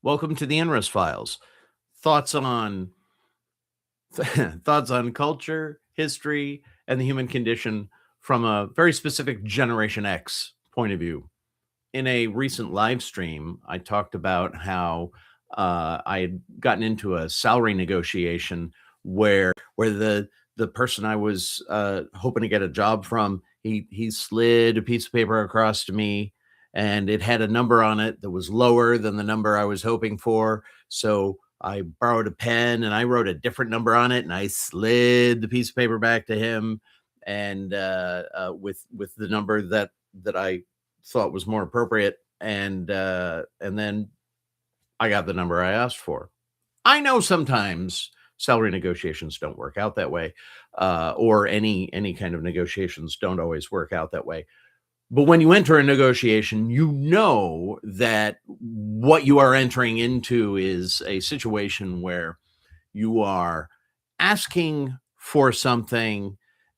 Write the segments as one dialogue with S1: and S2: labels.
S1: Welcome to the Inrus Files. Thoughts on thoughts on culture, history, and the human condition from a very specific Generation X point of view. In a recent live stream, I talked about how I had gotten into a salary negotiation where the person I was hoping to get a job from, he slid a piece of paper across to me, and it had a number on it that was lower than the number I was hoping for. So I borrowed a pen and I wrote a different number on it, and I slid the piece of paper back to him, and with the number that I thought was more appropriate, and then I got the number I asked for. I know sometimes salary negotiations don't work out that way, or any kind of negotiations don't always work out that way. But when you enter a negotiation, you know that what you are entering into is a situation where you are asking for something,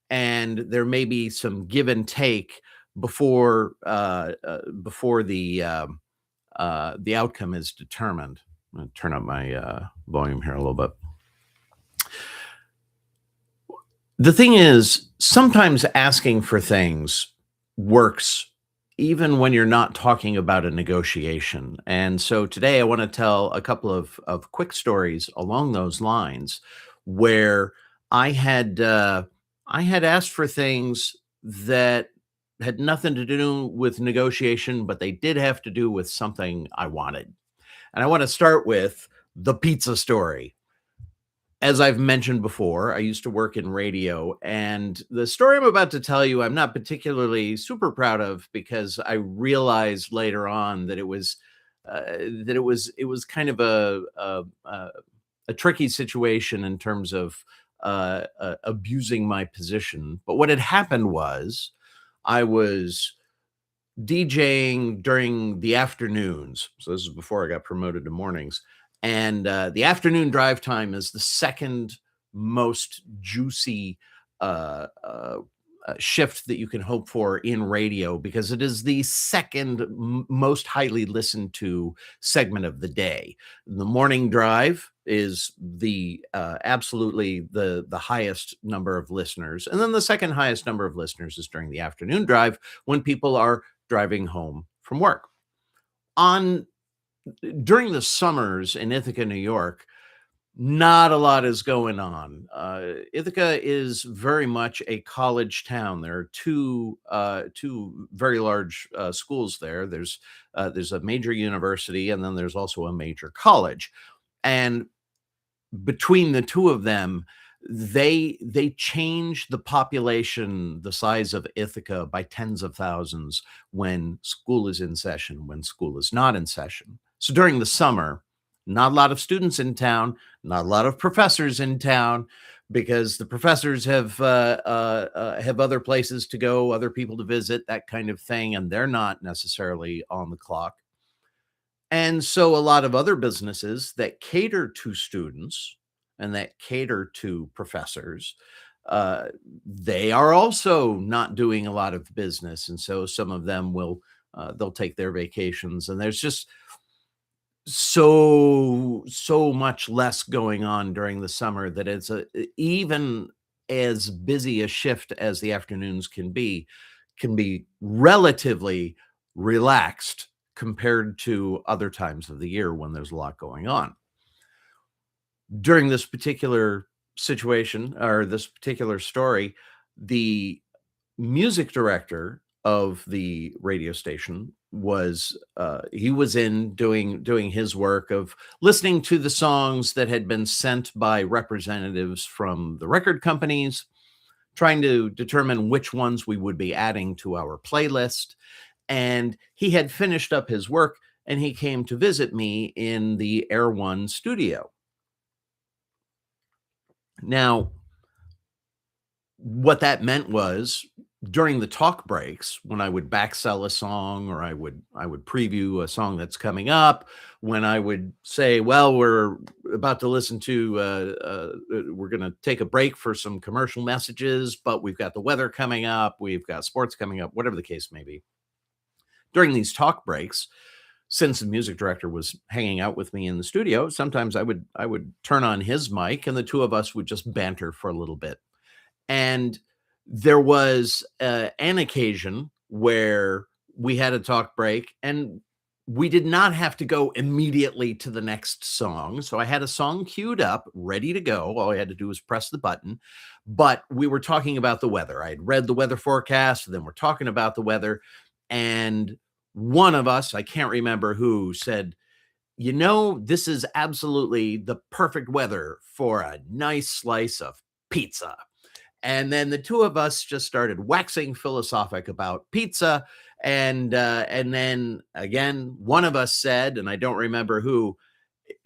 S1: and there may be some give and take before the outcome is determined. I'm going to turn up my volume here a little bit. The thing is, sometimes asking for things works even when you're not talking about a negotiation. And so today I want to tell a couple of quick stories along those lines where I had I had asked for things that had nothing to do with negotiation, but they did have to do with something I wanted. And I want to start with the pizza story. As I've mentioned before, I used to work in radio, and the story I'm about to tell you, I'm not particularly super proud of because I realized later on that it was kind of a tricky situation in terms of abusing my position. But what had happened was I was DJing during the afternoons. So this is before I got promoted to mornings. And the afternoon drive time is the second most juicy shift that you can hope for in radio, because it is the second most highly listened to segment of the day. The morning drive is the absolutely the highest number of listeners, and then the second highest number of listeners is during the afternoon drive when people are driving home from work. On During the summers in Ithaca, New York, not a lot is going on. Ithaca is very much a college town. There are two very large schools there. There's a major university, and then there's also a major college. And between the two of them, they change the population, the size of Ithaca, by tens of thousands when school is in session, when school is not in session. So during the summer, not a lot of students in town, not a lot of professors in town, because the professors have other places to go, other people to visit, that kind of thing, and they're not necessarily on the clock. And so a lot of other businesses that cater to students and that cater to professors, uh, they are also not doing a lot of business. And so some of them they'll take their vacations, and there's just so much less going on during the summer that even as busy a shift as the afternoons can be relatively relaxed compared to other times of the year when there's a lot going on. During this particular situation, or this particular story, the music director of the radio station he was in doing his work of listening to the songs that had been sent by representatives from the record companies, trying to determine which ones we would be adding to our playlist. And he had finished up his work, and he came to visit me in the Air One studio. Now, what that meant was, during the talk breaks, when I would backsell a song, or I would preview a song that's coming up, when I would say, well, we're about to listen to we're going to take a break for some commercial messages, but we've got the weather coming up, we've got sports coming up, whatever the case may be. During these talk breaks, since the music director was hanging out with me in the studio, sometimes I would turn on his mic and the two of us would just banter for a little bit. And there was an occasion where we had a talk break and we did not have to go immediately to the next song. So I had a song queued up, ready to go. All I had to do was press the button. But we were talking about the weather. I had read the weather forecast, then we're talking about the weather. And one of us, I can't remember who, said, this is absolutely the perfect weather for a nice slice of pizza. And then the two of us just started waxing philosophic about pizza. And then again, one of us said, and I don't remember who,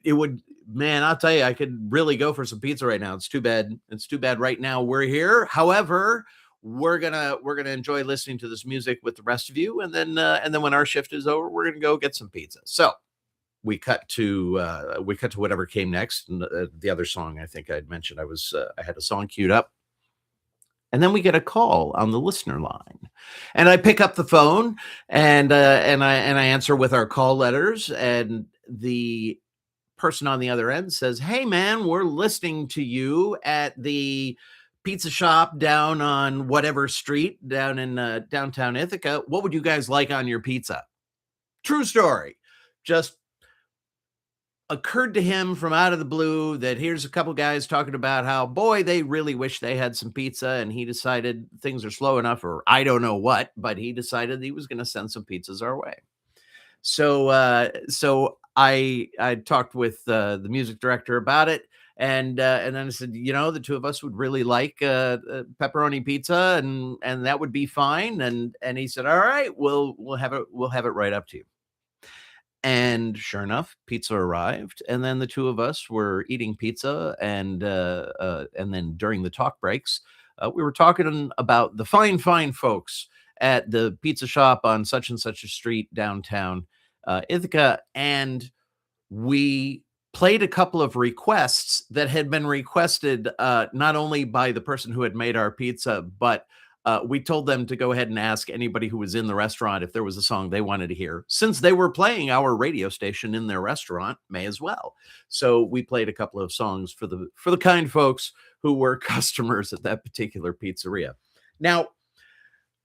S1: it would, man, I'll tell you, I could really go for some pizza right now. It's too bad. It's too bad right now we're here. However, we're gonna enjoy listening to this music with the rest of you. And then when our shift is over, we're gonna go get some pizza. So we cut to whatever came next. And the other song I think I'd mentioned, I had a song queued up. And then we get a call on the listener line, and I pick up the phone and I answer with our call letters, and the person on the other end says, "Hey man, we're listening to you at the pizza shop down on whatever street down in downtown Ithaca. What would you guys like on your pizza?" True story. Just occurred to him from out of the blue that here's a couple guys talking about how, boy, they really wish they had some pizza, and he decided things are slow enough, or I don't know what, but he decided he was going to send some pizzas our way. So I talked with the music director about it, and then I said, the two of us would really like pepperoni pizza, and that would be fine. And he said, all right, we'll have it right up to you. And sure enough, pizza arrived, and then the two of us were eating pizza, and then during the talk breaks, we were talking about the fine, fine folks at the pizza shop on such and such a street downtown Ithaca, and we played a couple of requests that had been requested not only by the person who had made our pizza, but we told them to go ahead and ask anybody who was in the restaurant if there was a song they wanted to hear. Since they were playing our radio station in their restaurant, may as well. So we played a couple of songs for the kind folks who were customers at that particular pizzeria. Now,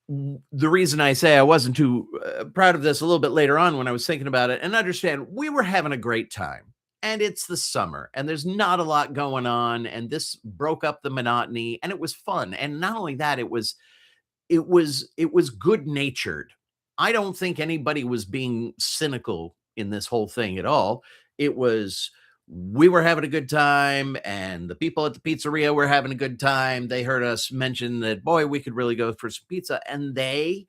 S1: the reason I say I wasn't too proud of this a little bit later on when I was thinking about it, and understand we were having a great time. And it's the summer, and there's not a lot going on, and this broke up the monotony, and it was fun. And not only that, it was good natured. I don't think anybody was being cynical in this whole thing at all. It was, we were having a good time, and the people at the pizzeria were having a good time. They heard us mention that, boy, we could really go for some pizza, and they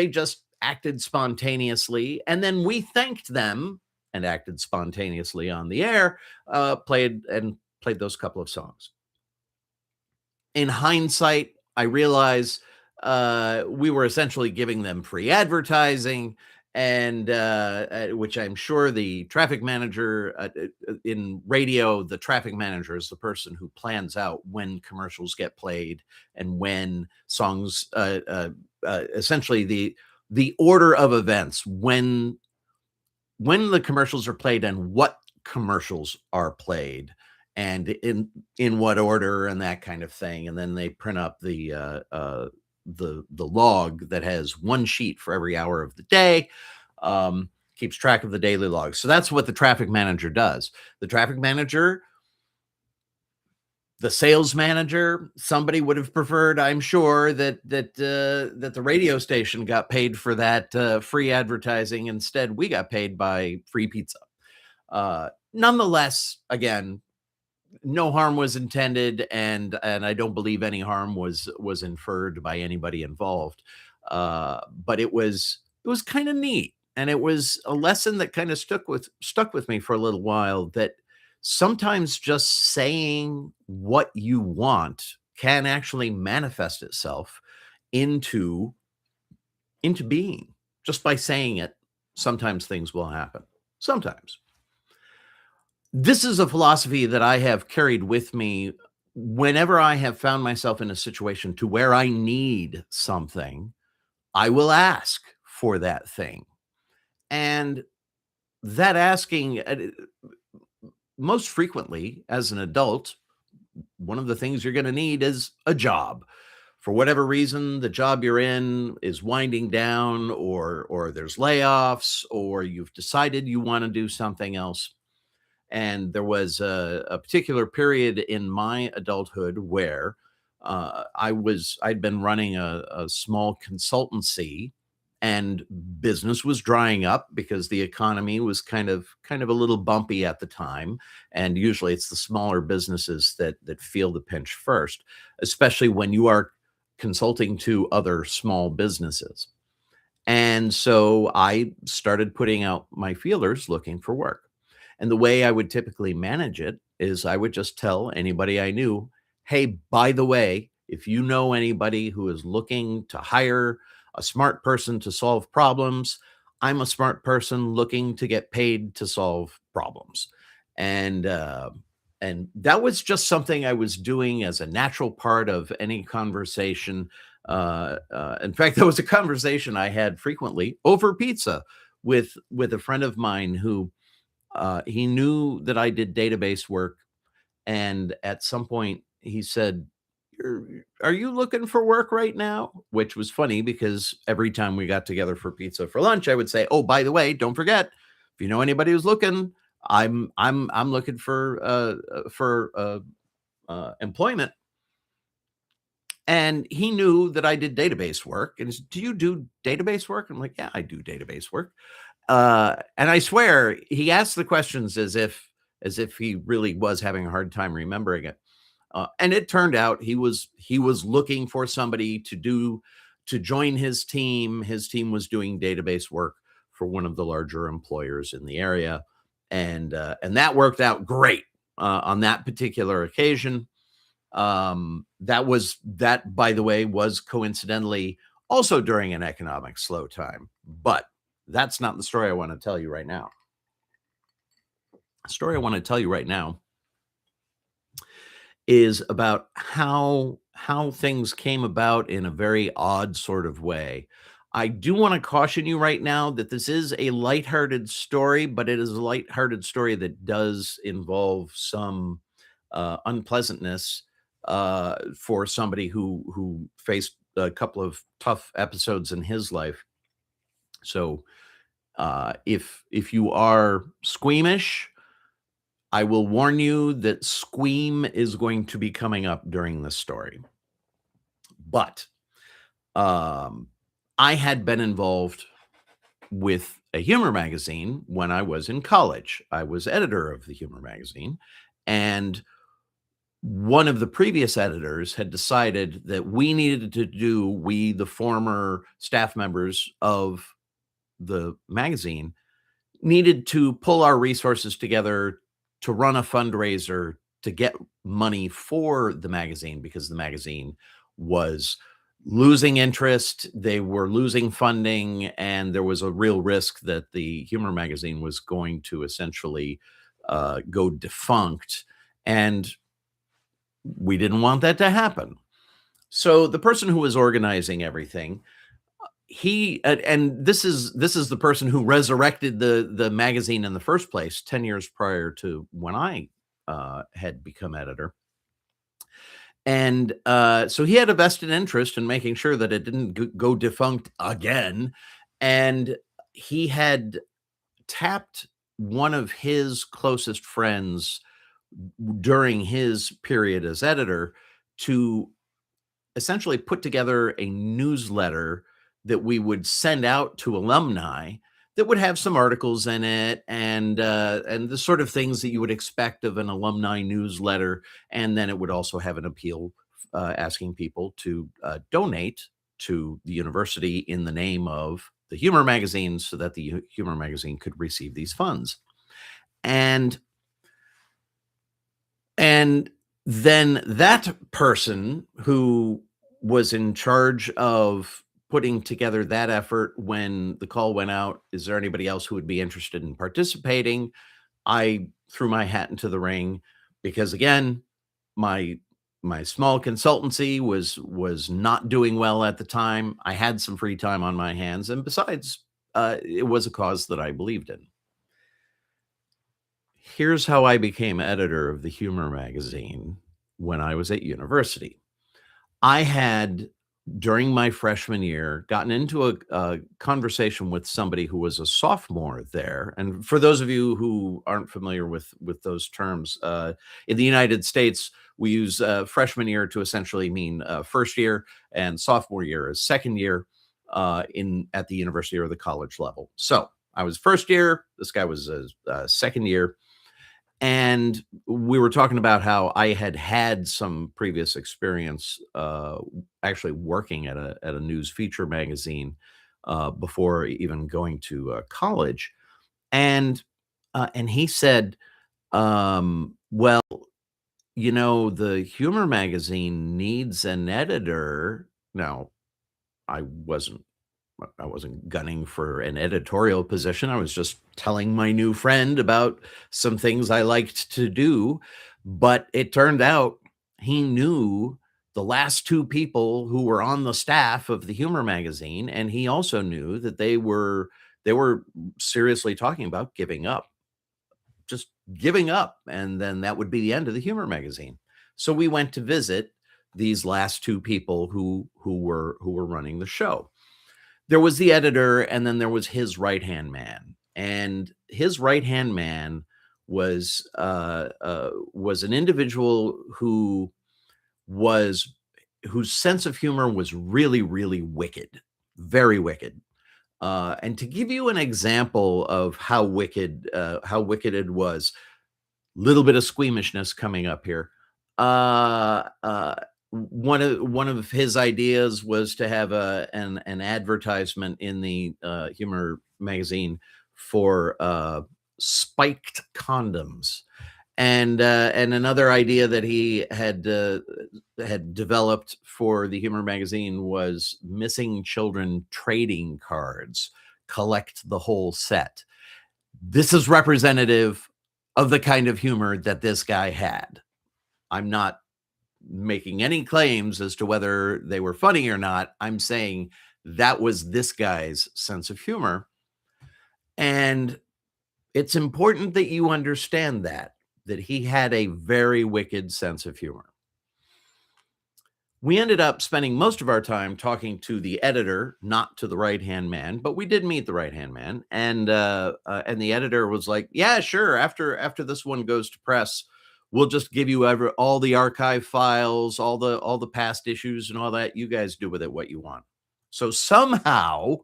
S1: just acted spontaneously, and then we thanked them and acted spontaneously on the air, played those couple of songs. In hindsight, I realize we were essentially giving them free advertising, and which I'm sure the traffic manager in radio, the traffic manager is the person who plans out when commercials get played and when songs, essentially the order of events, when the commercials are played and what commercials are played, and in what order, and that kind of thing. And then they print up the log that has one sheet for every hour of the day, keeps track of the daily logs. So that's what the traffic manager does. The traffic manager, the sales manager, somebody would have preferred, I'm sure, that the radio station got paid for that free advertising. Instead, we got paid by free pizza. Nonetheless, again, no harm was intended, and I don't believe any harm was inferred by anybody involved. But it was kind of neat, and it was a lesson that kind of stuck with me for a little while, that sometimes just saying what you want can actually manifest itself into being. Just by saying it, sometimes things will happen. Sometimes. This is a philosophy that I have carried with me whenever I have found myself in a situation to where I need something. I will ask for that thing. And that asking most frequently as an adult, one of the things you're going to need is a job. For whatever reason, the job you're in is winding down, or there's layoffs, or you've decided you want to do something else. And there was a particular period in my adulthood where I'd been running a small consultancy, and business was drying up because the economy was kind of a little bumpy at the time. And usually it's the smaller businesses that feel the pinch first, especially when you are consulting to other small businesses. And so I started putting out my feelers looking for work. And the way I would typically manage it is I would just tell anybody I knew, hey, by the way, if you know anybody who is looking to hire a smart person to solve problems, I'm a smart person looking to get paid to solve problems. And and that was just something I was doing as a natural part of any conversation. In fact, there was a conversation I had frequently over pizza with a friend of mine who he knew that I did database work, and at some point he said, Are you looking for work right now?" Which was funny because every time we got together for pizza for lunch, I would say, "Oh, by the way, don't forget, if you know anybody who's looking, I'm looking for employment." And he knew that I did database work, and he said, "Do you do database work?" I'm like, "Yeah, I do database work." And I swear he asked the questions as if he really was having a hard time remembering it. And it turned out he was looking for somebody to join his team. His team was doing database work for one of the larger employers in the area, and that worked out great on that particular occasion. That, by the way, was coincidentally also during an economic slow time, but that's not the story I want to tell you right now. The story I want to tell you right now is about how things came about in a very odd sort of way. I do want to caution you right now that this is a lighthearted story, but it is a lighthearted story that does involve some unpleasantness for somebody who faced a couple of tough episodes in his life. So if you are squeamish, I will warn you that Squeam is going to be coming up during this story. But um, I had been involved with a humor magazine when I was in college. I was editor of the humor magazine, and one of the previous editors had decided that we, the former staff members of the magazine, needed to pull our resources together to run a fundraiser to get money for the magazine, because the magazine was losing interest, they were losing funding, and there was a real risk that the humor magazine was going to essentially go defunct. And we didn't want that to happen. So the person who was organizing everything, he and this is the person who resurrected the magazine in the first place 10 years prior to when I had become editor. And so he had a vested interest in making sure that it didn't go defunct again. And he had tapped one of his closest friends during his period as editor to essentially put together a newsletter that we would send out to alumni that would have some articles in it, and the sort of things that you would expect of an alumni newsletter. And then it would also have an appeal asking people to donate to the university in the name of the humor magazine so that the humor magazine could receive these funds. And and then that person who was in charge of putting together that effort, when the call went out, is there anybody else who would be interested in participating? I threw my hat into the ring because, again, my my small consultancy was not doing well at the time. I had some free time on my hands, and besides, it was a cause that I believed in. Here's how I became editor of the humor magazine when I was at university. I had, during my freshman year, gotten into a conversation with somebody who was a sophomore there. And for those of you who aren't familiar with those terms, in the United States, we use freshman year to essentially mean first year, and sophomore year is second year in at the university or the college level. So I was first year. This guy was a second year, and we were talking about how I had had some previous experience, actually working at a news feature magazine, before even going to, college, and he said, "Well, the humor magazine needs an editor." Now, I wasn't I wasn't gunning for an editorial position. I was just telling my new friend about some things I liked to do. But it turned out he knew the last two people who were on the staff of the humor magazine, and he also knew that they were seriously talking about giving up, just giving up, and then that would be the end of the humor magazine. So we went to visit these last two people who were running the show. There was the editor, and then there was his right-hand man, and his right-hand man was an individual was whose sense of humor was really, really wicked, very wicked. And to give you an example of how wicked it was, little bit of squeamishness coming up here. Uh, uh, one of his ideas was to have an advertisement in the humor magazine for spiked condoms, and another idea that he had developed for the humor magazine was missing children trading cards, collect the whole set. This is representative of the kind of humor that this guy had. I'm not making any claims as to whether they were funny or not. I'm saying that was this guy's sense of humor. And it's important that you understand that he had a very wicked sense of humor. We ended up spending most of our time talking to the editor, not to the right-hand man, but we did meet the right-hand man, and the editor was like, "Yeah, sure. After this one goes to press, we'll just give you all the archive files, all the past issues, and all that. You guys do with it what you want." So somehow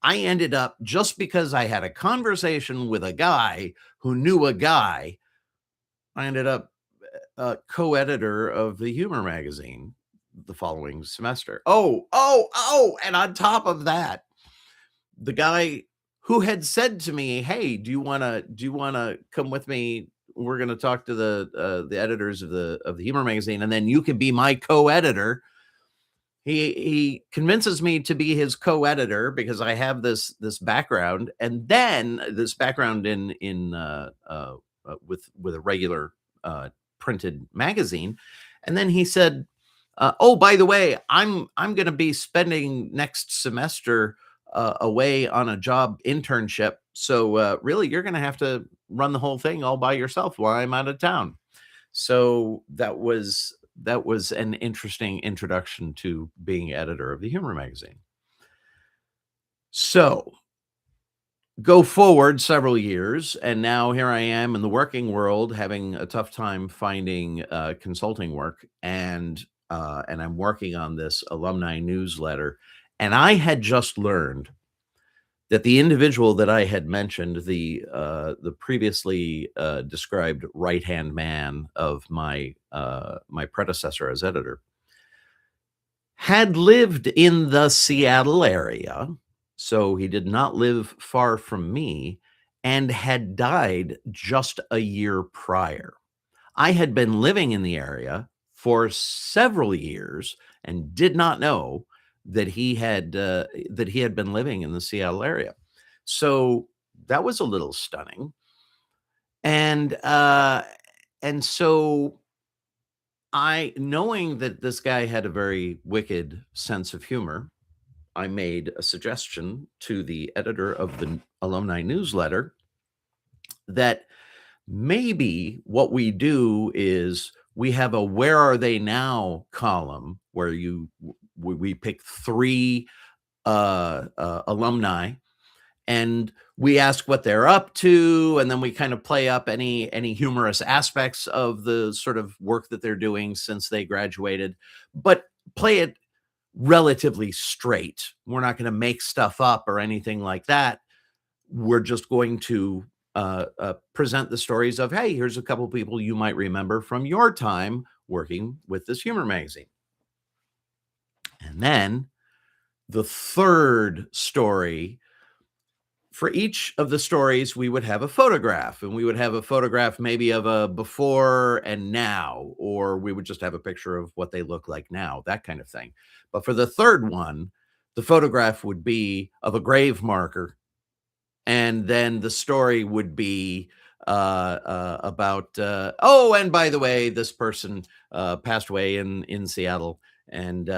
S1: I ended up, just because I had a conversation with a guy who knew a guy, I ended up co-editor of the humor magazine the following semester. Oh, and on top of that, the guy who had said to me, "Hey, do you wanna come with me? We're gonna talk to the editors of the humor magazine, and then you can be my co-editor." He convinces me to be his co-editor because I have this background, and then this background with a regular printed magazine. And then he said, "Oh, by the way, I'm going to be spending next semester away on a job internship. So really, you're going to have to run the whole thing all by yourself while I'm out of town." So that was an interesting introduction to being editor of the humor magazine. So go forward several years, and now here I am in the working world, having a tough time finding consulting work, and I'm working on this alumni newsletter. And I had just learned that the individual that I had mentioned, the previously described right hand man of my predecessor as editor, had lived in the Seattle area, so he did not live far from me, and had died just a year prior. I had been living in the area for several years and did not know that he had been living in the Seattle area. So that was a little stunning. And so knowing that this guy had a very wicked sense of humor, I made a suggestion to the editor of the alumni newsletter that Maybe what we do is we have a "Where are they now?" column where we pick 3 alumni, and we ask what they're up to, and then we kind of play up any humorous aspects of the sort of work that they're doing since they graduated, but play it relatively straight. We're not going to make stuff up or anything like that. We're just going to present the stories of, hey, here's a couple people you might remember from your time working with this humor magazine. And then the third story, for each of the stories, we would have a photograph, and we would have a photograph maybe of a before and now, or we would just have a picture of what they look like now, that kind of thing. But for the third one, the photograph would be of a grave marker, and then the story would be about oh, and by the way, this person passed away in Seattle, and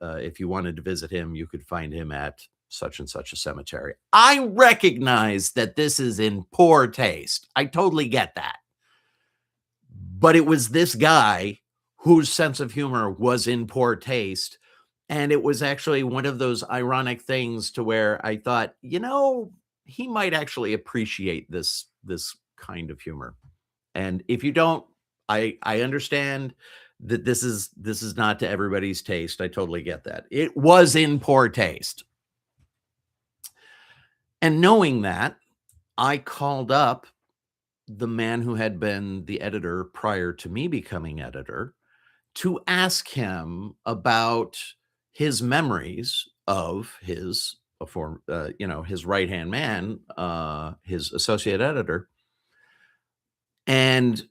S1: if you wanted to visit him, you could find him at such and such a cemetery. I recognize that this is in poor taste. I totally get that. But it was this guy whose sense of humor was in poor taste. And it was actually one of those ironic things to where I thought, he might actually appreciate this kind of humor. And if you don't, I understand that this is not to everybody's taste. I totally get that. It was in poor taste. And knowing that, I called up the man who had been the editor prior to me becoming editor to ask him about his memories of his his right-hand man, his associate editor. And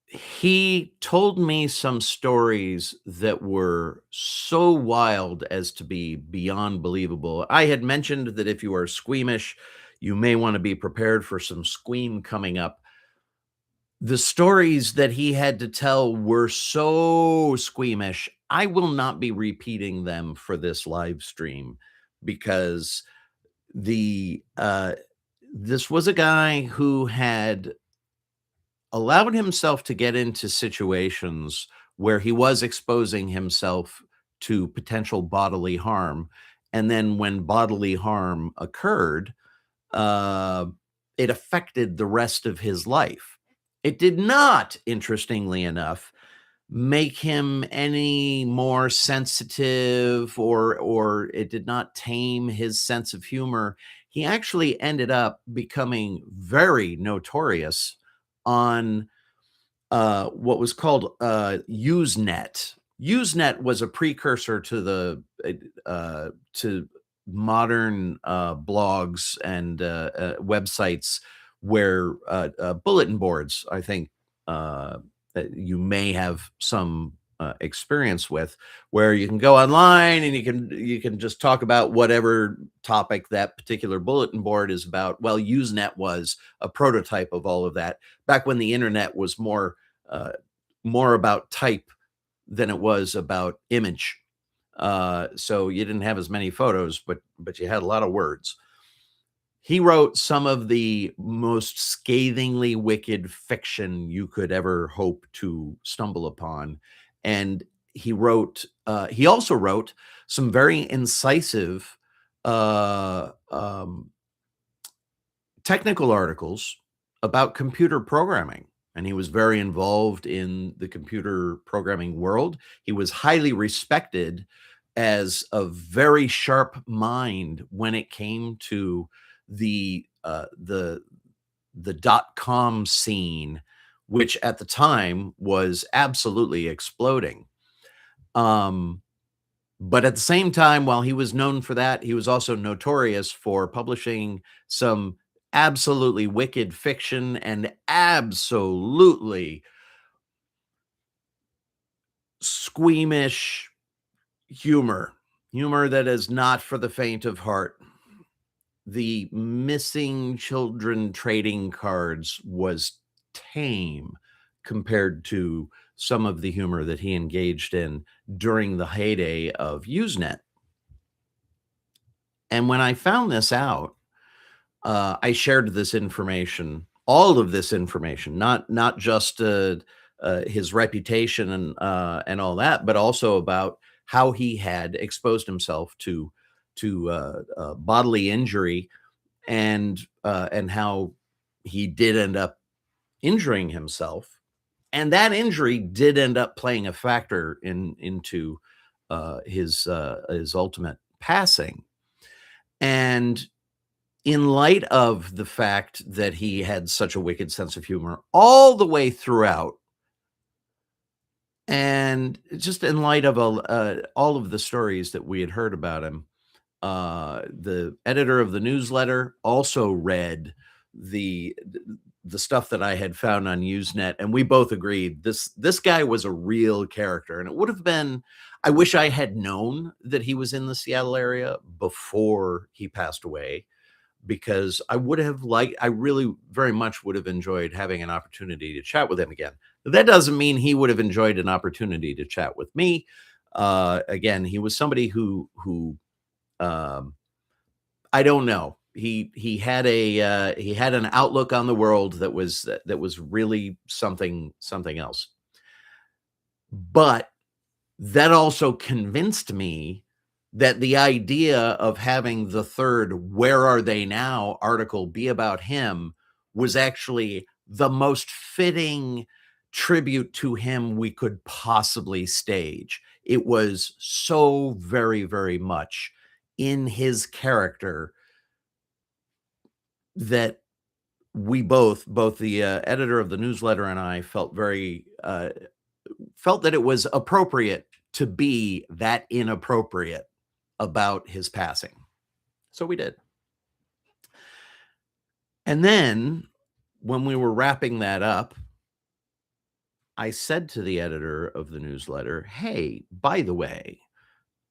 S1: he told me some stories that were so wild as to be beyond believable. I had mentioned that if you are squeamish, you may want to be prepared for some squeam coming up. The stories that he had to tell were so squeamish. I will not be repeating them for this live stream because the this was a guy who had allowed himself to get into situations where he was exposing himself to potential bodily harm. And then when bodily harm occurred, uh, it affected the rest of his life. It did not, interestingly enough, make him any more sensitive, or it did not tame his sense of humor. He actually ended up becoming very notorious on what was called Usenet. Usenet was a precursor to the to modern blogs and websites where bulletin boards, I think, that you may have some experience with, where you can go online and you can just talk about whatever topic that particular bulletin board is about. Well, Usenet was a prototype of all of that back when the internet was uh, more about type than it was about image. So you didn't have as many photos, but you had a lot of words. He wrote some of the most scathingly wicked fiction you could ever hope to stumble upon. And he also wrote some very incisive uh, um, technical articles about computer programming. And he was very involved in the computer programming world. He was highly respected as a very sharp mind when it came to the uh, the the dot-com scene, which at the time was absolutely exploding. Um, but at the same time, while he was known for that, he was also notorious for publishing some absolutely wicked fiction and absolutely squeamish humor that is not for the faint of heart. The missing children trading cards was tame compared to some of the humor that he engaged in during the heyday of Usenet. And when I found this out, I shared this information all of this information, not just his reputation and all that, but also about how he had exposed himself to bodily injury and how he did end up injuring himself, and that injury did end up playing a factor into his ultimate passing. And in light of the fact that he had such a wicked sense of humor all the way throughout, and just in light of all of the stories that we had heard about him, the editor of the newsletter also read the the stuff that I had found on Usenet, and we both agreed this guy was a real character, and it would have been. I wish I had known that he was in the Seattle area before he passed away, because I really very much would have enjoyed having an opportunity to chat with him again. That doesn't mean he would have enjoyed an opportunity to chat with me. Again, he was somebody who um, I don't know. He had an outlook on the world that was really something else. But that also convinced me that the idea of having the third "Where Are They Now" article be about him was actually the most fitting tribute to him we could possibly stage. It was so very, very much in his character that we both the editor of the newsletter and I felt that it was appropriate to be that inappropriate about his passing. So we did. And then when we were wrapping that up, I said to the editor of the newsletter, "Hey, by the way,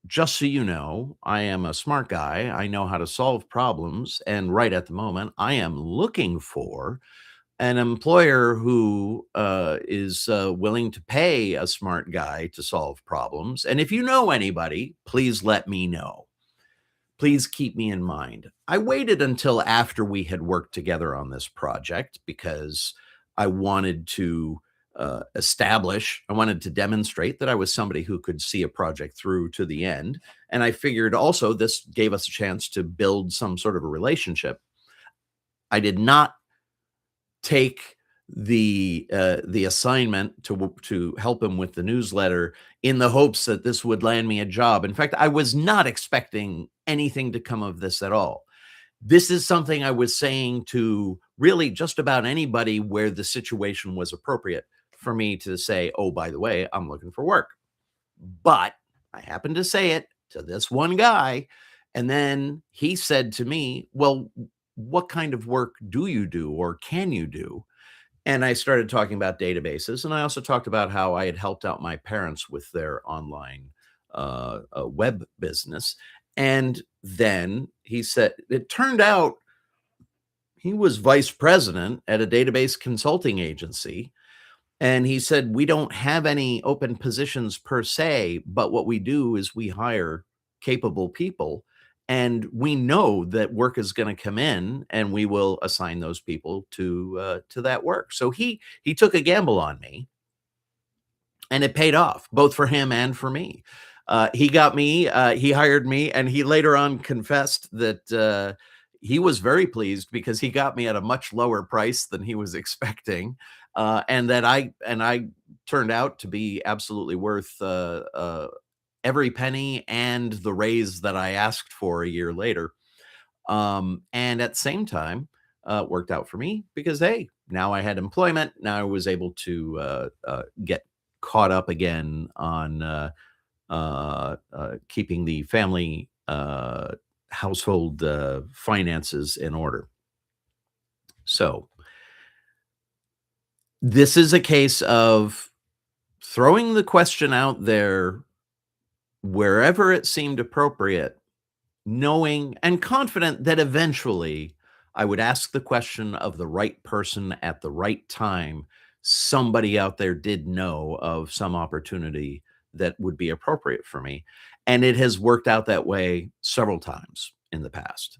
S1: just so you know, I am a smart guy. I know how to solve problems. And right at the moment, I am looking for an employer who is willing to pay a smart guy to solve problems. And if you know anybody, please let me know. Please keep me in mind." I waited until after we had worked together on this project because I wanted to I wanted to demonstrate that I was somebody who could see a project through to the end. And I figured also this gave us a chance to build some sort of a relationship. I did not take the assignment to help him with the newsletter in the hopes that this would land me a job. In fact, I was not expecting anything to come of this at all. This is something I was saying to really just about anybody where the situation was appropriate for me to say, "Oh, by the way, I'm looking for work." But I happened to say it to this one guy, and then he said to me, "Well, what kind of work do you do or can you do?" And I started talking about databases, and I also talked about how I had helped out my parents with their online web business. And then he said, it turned out he was vice president at a database consulting agency. And he said, "We don't have any open positions per se, but what we do is we hire capable people. And we know that work is going to come in, and we will assign those people to that work." So he took a gamble on me, and it paid off both for him and for me. He hired me, and he later on confessed that he was very pleased because he got me at a much lower price than he was expecting, and that I turned out to be absolutely worth every penny and the raise that I asked for a year later. And at the same time, worked out for me because, hey, now I had employment. Now I was able to get caught up again on keeping the family household finances in order. So this is a case of throwing the question out there wherever it seemed appropriate, knowing and confident that eventually I would ask the question of the right person at the right time. Somebody out there did know of some opportunity that would be appropriate for me. And it has worked out that way several times in the past.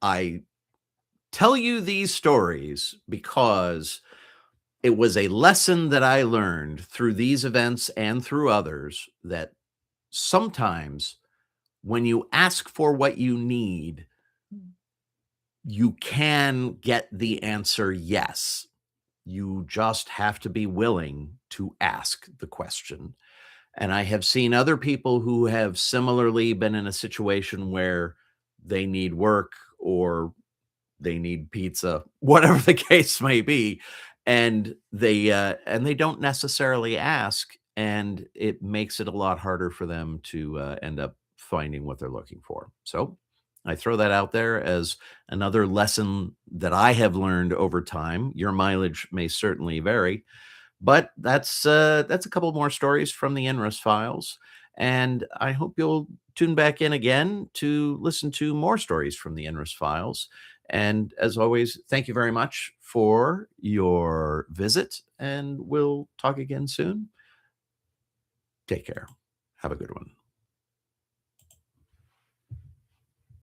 S1: I tell you these stories because it was a lesson that I learned through these events and through others, that sometimes when you ask for what you need, you can get the answer yes. You just have to be willing to ask the question. And I have seen other people who have similarly been in a situation where they need work or they need pizza, whatever the case may be, and they don't necessarily ask, and it makes it a lot harder for them to end up finding what they're looking for. So I throw that out there as another lesson that I have learned over time. Your mileage may certainly vary, but that's a couple more stories from the Inrus Files, and I hope you'll tune back in again to listen to more stories from the Inrus Files. And as always, thank you very much for your visit, and we'll talk again soon. Take care. Have a good one.